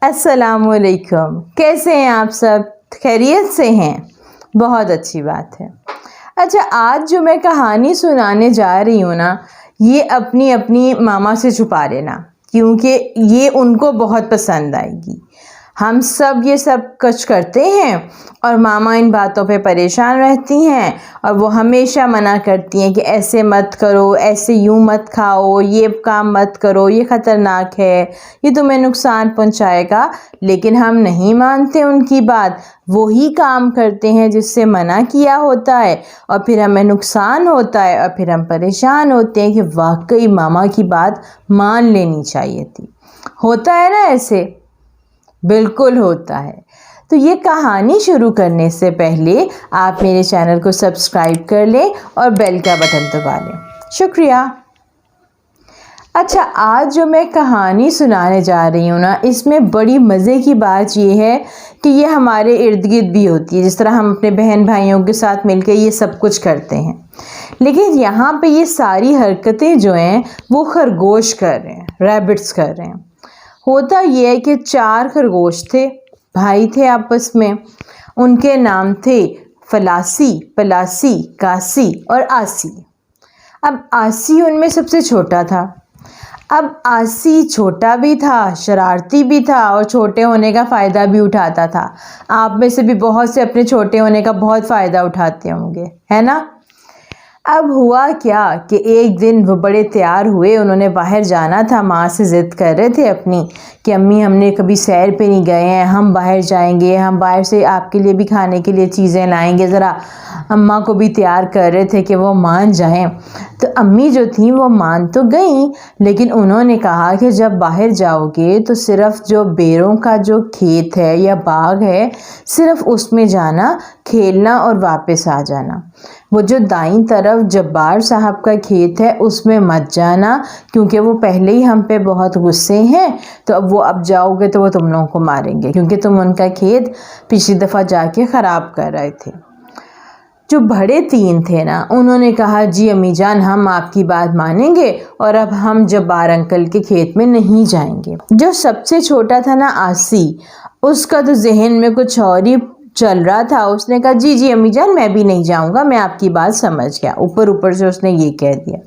السلام علیکم، کیسے ہیں آپ سب؟ خیریت سے ہیں؟ بہت اچھی بات ہے۔ اچھا، آج جو میں کہانی سنانے جا رہی ہوں نا، یہ اپنی ماما سے چھپا لینا، کیونکہ یہ ان کو بہت پسند آئے گی۔ ہم سب یہ سب کچھ کرتے ہیں اور ماما ان باتوں پہ پریشان رہتی ہیں اور وہ ہمیشہ منع کرتی ہیں کہ ایسے مت کرو، ایسے یوں مت کھاؤ، یہ کام مت کرو، یہ خطرناک ہے، یہ تمہیں نقصان پہنچائے گا۔ لیکن ہم نہیں مانتے ان کی بات، وہی کام کرتے ہیں جس سے منع کیا ہوتا ہے، اور پھر ہمیں نقصان ہوتا ہے اور پھر ہم پریشان ہوتے ہیں کہ واقعی ماما کی بات مان لینی چاہیے تھی۔ ہوتا ہے نا ایسے؟ بالکل ہوتا ہے۔ تو یہ کہانی شروع کرنے سے پہلے آپ میرے چینل کو سبسکرائب کر لیں اور بیل کا بٹن دبا لیں۔ شکریہ۔ اچھا، آج جو میں کہانی سنانے جا رہی ہوں نا، اس میں بڑی مزے کی بات یہ ہے کہ یہ ہمارے ارد گرد بھی ہوتی ہے، جس طرح ہم اپنے بہن بھائیوں کے ساتھ مل کے یہ سب کچھ کرتے ہیں، لیکن یہاں پہ یہ ساری حرکتیں جو ہیں وہ خرگوش کر رہے ہیں، ریبٹس کر رہے ہیں۔ ہوتا یہ ہے کہ 4 خرگوش تھے، بھائی تھے آپس میں۔ ان کے نام تھے فلاسی، پلاسی، کاسی اور آسی۔ اب آسی ان میں سب سے چھوٹا تھا۔ اب آسی چھوٹا بھی تھا، شرارتی بھی تھا اور چھوٹے ہونے کا فائدہ بھی اٹھاتا تھا۔ آپ میں سے بھی بہت سے اپنے چھوٹے ہونے کا بہت فائدہ اٹھاتے ہوں گے، ہے نا؟ اب ہوا کیا کہ ایک دن وہ بڑے تیار ہوئے، انہوں نے باہر جانا تھا، ماں سے ضد کر رہے تھے اپنی کہ امی ہم نے کبھی سیر پہ نہیں گئے ہیں، ہم باہر جائیں گے، ہم باہر سے آپ کے لیے بھی کھانے کے لیے چیزیں لائیں گے۔ ذرا اماں کو بھی تیار کر رہے تھے کہ وہ مان جائیں۔ تو امی جو تھیں وہ مان تو گئیں، لیکن انہوں نے کہا کہ جب باہر جاؤ گے تو صرف جو بیروں کا جو کھیت ہے یا باغ ہے، صرف اس میں جانا، کھیلنا اور واپس آ جانا۔ وہ جو دائیں طرف جبار صاحب کا کھیت ہے اس میں مت جانا، کیونکہ وہ پہلے ہی ہم پہ بہت غصے ہیں، تو اب جاؤ گے تو وہ تم لوگوں کو ماریں گے، کیونکہ تم ان کا کھیت پچھلی دفعہ جا کے خراب کر رہے تھے۔ جو بڑے 3 تھے نا، انہوں نے کہا جی امی جان ہم آپ کی بات مانیں گے اور اب ہم جبار انکل کے کھیت میں نہیں جائیں گے۔ جو سب سے چھوٹا تھا نا آسی، اس کا تو ذہن میں کچھ اور ہی چل رہا تھا۔ اس نے کہا جی امی جان میں بھی نہیں جاؤں گا، میں آپ کی بات سمجھ گیا۔ اوپر سے اس نے یہ کہہ دیا۔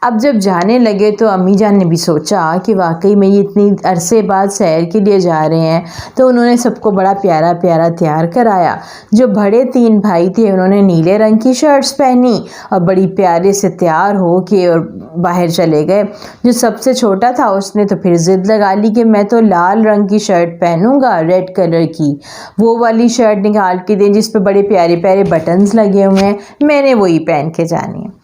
اب جب جانے لگے تو امی جان نے بھی سوچا کہ واقعی میں یہ اتنی عرصے بعد سیر کے لیے جا رہے ہیں، تو انہوں نے سب کو بڑا پیارا پیارا تیار کرایا۔ جو بڑے 3 بھائی تھے انہوں نے نیلے رنگ کی شرٹس پہنی اور بڑی پیارے سے تیار ہو کے اور باہر چلے گئے۔ جو سب سے چھوٹا تھا اس نے تو پھر ضد لگا لی کہ میں تو لال رنگ کی شرٹ پہنوں گا، ریڈ کلر کی، وہ والی شرٹ نکال کے دیں جس پہ بڑے پیارے پیارے بٹنز لگے ہوئے ہیں، میں نے وہی پہن کے جانی ہے۔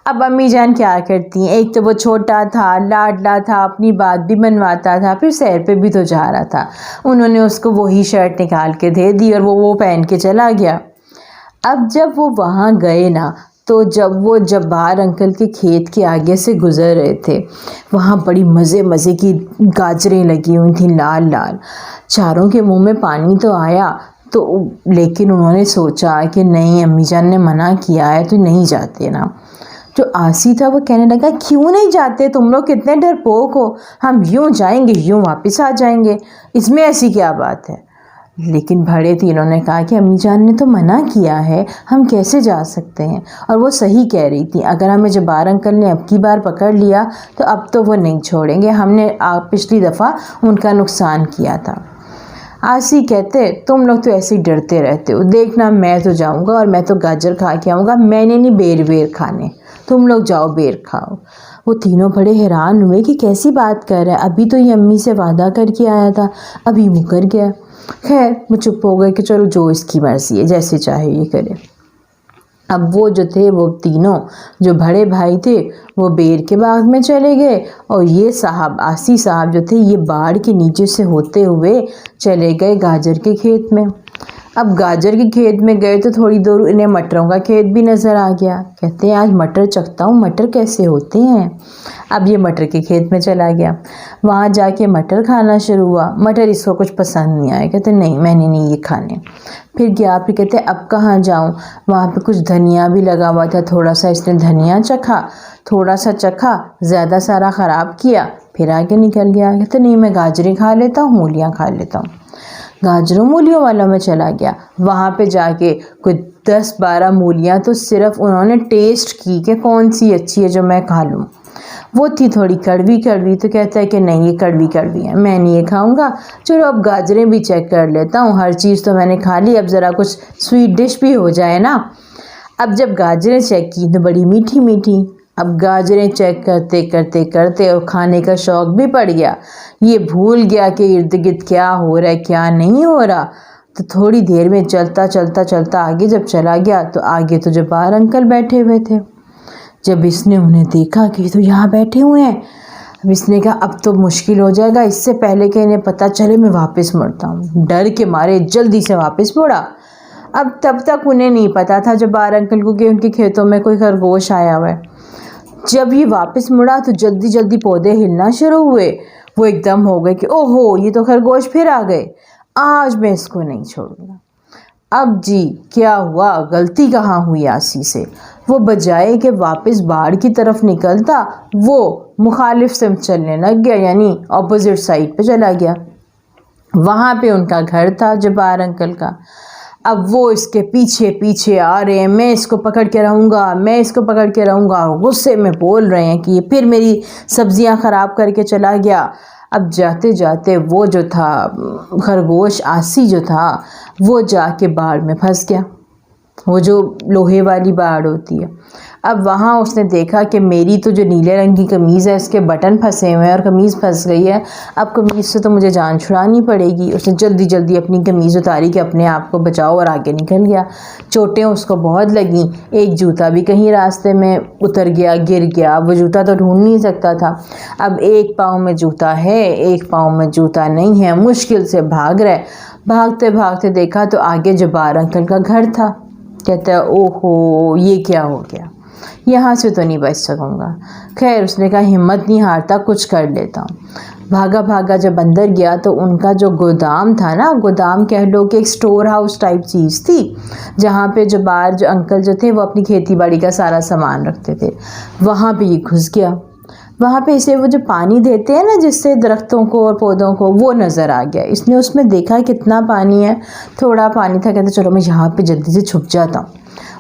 اب امی جان کیا کرتی ہیں، ایک تو وہ چھوٹا تھا، لاڈلا تھا، اپنی بات بھی منواتا تھا، پھر سیر پہ بھی تو جا رہا تھا، انہوں نے اس کو وہی شرٹ نکال کے دے دی اور وہ پہن کے چلا گیا۔ اب جب وہ وہاں گئے نا، تو جب وہ جبار انکل کے کھیت کے آگے سے گزر رہے تھے، وہاں بڑی مزے کی گاجریں لگی ہوئی تھیں، لال لال۔ چاروں کے منہ میں پانی تو آیا، لیکن انہوں نے سوچا کہ نہیں امی جان نے منع کیا ہے تو نہیں جاتے نا۔ جو آسی تھا وہ کہنے لگا کیوں نہیں جاتے، تم لوگ کتنے ڈرپوک ہو، ہم یوں جائیں گے یوں واپس آ جائیں گے، اس میں ایسی کیا بات ہے۔ لیکن بڑے 3 نے کہا کہ امی جان نے تو منع کیا ہے، ہم کیسے جا سکتے ہیں۔ اور وہ صحیح کہہ رہی تھی، اگر ہمیں جبار انکل نے اب کی بار پکڑ لیا تو اب تو وہ نہیں چھوڑیں گے، ہم نے پچھلی دفعہ ان کا نقصان کیا تھا۔ آسی کہتے تم لوگ تو ایسے ہی ڈرتے رہتے ہو، دیکھنا میں تو جاؤں گا اور میں تو گاجر کھا کے آؤں گا، میں نے نہیں بیر کھانے، تم لوگ جاؤ بیر کھاؤ۔ وہ تینوں بڑے حیران ہوئے کہ کیسی بات کر رہا ہے، ابھی تو یہ امی سے وعدہ کر کے آیا تھا، ابھی مکر گیا۔ خیر وہ چپ ہو گئے کہ چلو جو اس کی مرضی ہے، جیسے چاہے یہ کرے۔ اب وہ جو تھے وہ تینوں جو بڑے بھائی تھے وہ بیر کے باغ میں چلے گئے، اور یہ صاحب آسی صاحب جو تھے یہ باڑ کے نیچے سے ہوتے ہوئے چلے گئے گاجر کے کھیت میں۔ اب گاجر کے کھیت میں گئے تو تھوڑی دور انہیں مٹروں کا کھیت بھی نظر آ گیا. کہتے ہیں آج مٹر چکھتا ہوں, مٹر کیسے ہوتے ہیں. اب یہ مٹر کے کھیت میں چلا گیا, وہاں جا کے مٹر کھانا شروع ہوا. مٹر اس کو کچھ پسند نہیں آئے, کہتے نہیں میں نے نہیں یہ کھانے. پھر گیا, پھر کہتے اب کہاں جاؤں. وہاں پہ کچھ دھنیا بھی لگا ہوا تھا, تھوڑا سا اس نے دھنیا چکھا, تھوڑا سا چکھا, زیادہ سارا خراب کیا, پھر آگے نکل گیا. کہتے نہیں میں گاجریں کھا لیتا ہوں, مولیاں کھا لیتا ہوں. گاجروں مولیوں والا میں چلا گیا. وہاں پہ جا کے کوئی 10-12 مولیاں تو صرف انہوں نے ٹیسٹ کی کہ کون سی اچھی ہے جو میں کھا لوں. وہ تھی تھوڑی کڑوی کڑوی, تو کہتا ہے کہ نہیں یہ کڑوی کڑوی ہے, میں نہیں یہ کھاؤں گا. چلو اب گاجریں بھی چیک کر لیتا ہوں, ہر چیز تو میں نے کھا لی, اب ذرا کچھ سویٹ ڈش بھی ہو جائے نا. اب جب گاجریں چیک کی تو بڑی میٹھی میٹھی. اب گاجریں چیک کرتے کرتے کرتے اور کھانے کا شوق بھی پڑ گیا. یہ بھول گیا کہ ارد گرد کیا ہو رہا ہے کیا نہیں ہو رہا. تو تھوڑی دیر میں چلتا چلتا چلتا آگے جب چلا گیا تو آگے تو جبار انکل بیٹھے ہوئے تھے. جب اس نے انہیں دیکھا کہ تو یہاں بیٹھے ہوئے ہیں, اب اس نے کہا اب تو مشکل ہو جائے گا, اس سے پہلے کہ انہیں پتہ چلے میں واپس مڑتا ہوں. ڈر کے مارے جلدی سے واپس مڑا. اب تب تک انہیں نہیں پتا تھا جبار انکل کو کہ ان کے کھیتوں میں کوئی خرگوش آیا ہوا ہے. جب یہ واپس مڑا تو جلدی جلدی پودے ہلنا شروع ہوئے. وہ ایک دم ہو گئے کہ او ہو یہ تو خرگوش پھر آ گئے, آج میں اس کو نہیں چھوڑوں گا. اب جی کیا ہوا, غلطی کہاں ہوئی آسی سے. وہ بجائے کہ واپس باڑ کی طرف نکلتا وہ مخالف سمت چلنے لگ گیا, یعنی اپوزٹ سائڈ پہ چلا گیا. وہاں پہ ان کا گھر تھا جبار انکل کا. اب وہ اس کے پیچھے پیچھے آ رہے ہیں, میں اس کو پکڑ کے رہوں گا, میں اس کو پکڑ کے رہوں گا. غصے میں بول رہے ہیں کہ یہ پھر میری سبزیاں خراب کر کے چلا گیا. اب جاتے جاتے وہ جو تھا خرگوش آسی جو تھا وہ جا کے باڑ میں پھنس گیا, وہ جو لوہے والی باڑ ہوتی ہے. اب وہاں اس نے دیکھا کہ میری تو جو نیلے رنگ کی قمیض ہے اس کے بٹن پھنسے ہوئے ہیں اور قمیض پھنس گئی ہے. اب قمیض سے تو مجھے جان چھڑانی پڑے گی. اس نے جلدی جلدی اپنی قمیض اتاری کہ اپنے آپ کو بچاؤ اور آگے نکل گیا. چوٹیں اس کو بہت لگیں, ایک جوتا بھی کہیں راستے میں اتر گیا, گر گیا. وہ جوتا تو ڈھونڈ نہیں سکتا تھا. اب ایک پاؤں میں جوتا ہے, ایک پاؤں میں جوتا نہیں ہے, مشکل سے بھاگ رہے. بھاگتے بھاگتے دیکھا تو آگے جبار انکل کا گھر تھا. کہتا ہے او ہو یہ کیا ہو گیا, یہاں سے تو نہیں بچ سکوں گا. خیر اس نے کہا ہمت نہیں ہارتا, کچھ کر لیتا ہوں. بھاگا بھاگا جب اندر گیا تو ان کا جو گودام تھا نا, گودام کہہ لو کہ ایک سٹور ہاؤس ٹائپ چیز تھی جہاں پہ جبار جو انکل جو تھے وہ اپنی کھیتی باڑی کا سارا سامان رکھتے تھے. وہاں پہ یہ گھس گیا. وہاں پہ اسے وہ جو پانی دیتے ہیں نا جس سے درختوں کو اور پودوں کو, وہ نظر آ گیا. اس نے اس میں دیکھا کتنا پانی ہے, تھوڑا پانی تھا. کہتے چلو میں یہاں پہ جلدی سے چھپ جاتا ہوں.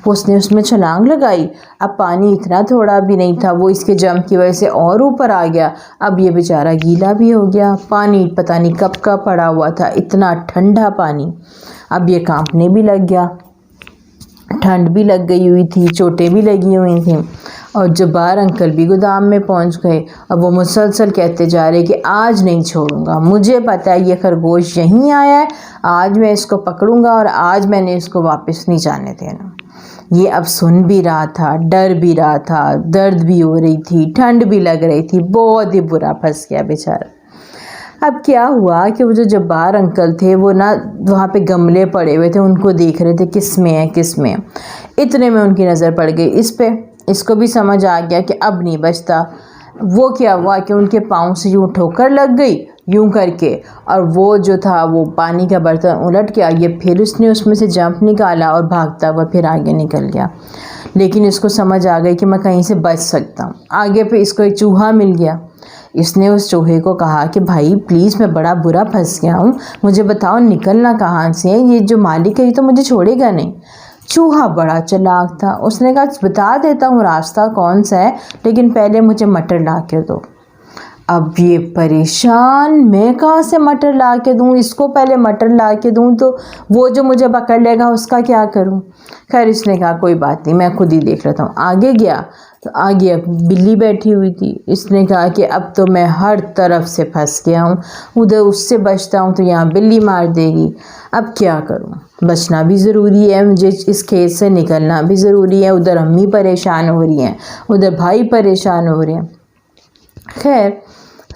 اس نے اس میں چھلانگ لگائی. اب پانی اتنا تھوڑا بھی نہیں تھا, وہ اس کے جمپ کی وجہ سے اور اوپر آ گیا. اب یہ بیچارہ گیلا بھی ہو گیا. پانی پتہ نہیں کب کا پڑا ہوا تھا, اتنا ٹھنڈا پانی. اب یہ کانپنے بھی لگ گیا, ٹھنڈ بھی لگ گئی ہوئی تھی, چوٹیں بھی لگی ہوئی تھیں. اور جبار انکل بھی گودام میں پہنچ گئے. اب وہ مسلسل کہتے جا رہے کہ آج نہیں چھوڑوں گا, مجھے پتہ ہے یہ خرگوش یہیں آیا ہے, آج میں اس کو پکڑوں گا اور آج میں نے اس کو واپس نہیں جانے دینا. یہ اب سن بھی رہا تھا, ڈر بھی رہا تھا, درد بھی ہو رہی تھی, ٹھنڈ بھی لگ رہی تھی, بہت ہی برا پھنس گیا بیچارہ. اب کیا ہوا کہ وہ جو جبار انکل تھے وہ نا وہاں پہ گملے پڑے ہوئے تھے, ان کو دیکھ رہے تھے کس میں ہے کس میں. اتنے میں ان کی نظر پڑ گئی اس پہ. اس کو بھی سمجھ آ گیا کہ اب نہیں بچتا. وہ کیا ہوا کہ ان کے پاؤں سے یوں ٹھوکر لگ گئی یوں کر کے, اور وہ جو تھا وہ پانی کا برتن الٹ گیا. یہ پھر اس نے اس میں سے جمپ نکالا اور بھاگتا ہوا پھر آگے نکل گیا. لیکن اس کو سمجھ آ گئی کہ میں کہیں سے بچ سکتا ہوں. آگے پہ اس کو ایک چوہا مل گیا. اس نے اس چوہے کو کہا کہ بھائی پلیز میں بڑا برا پھنس گیا ہوں, مجھے بتاؤ نکلنا کہاں سے ہے, یہ جو مالک ہے یہ تو مجھے چھوڑے گا نہیں. چوہا بڑا چلاک تھا, اس نے کہا بتا دیتا ہوں راستہ کون سا ہے, لیکن پہلے مجھے مٹر لا کے دو. اب یہ پریشان, میں کہاں سے مٹر لا کے دوں, اس کو پہلے مٹر لا کے دوں تو وہ جو مجھے پکڑ لے گا اس کا کیا کروں. خیر اس نے کہا کوئی بات نہیں میں خود ہی دیکھ لیتا ہوں. آگے گیا تو آگے بلی بیٹھی ہوئی تھی. اس نے کہا کہ اب تو میں ہر طرف سے پھنس گیا ہوں, ادھر اس سے بچتا ہوں تو یہاں بلی مار دے گی, اب کیا کروں. بچنا بھی ضروری ہے, مجھے اس کھیت سے نکلنا بھی ضروری ہے. ادھر امی پریشان ہو رہی ہیں, ادھر بھائی پریشان ہو رہے ہیں. خیر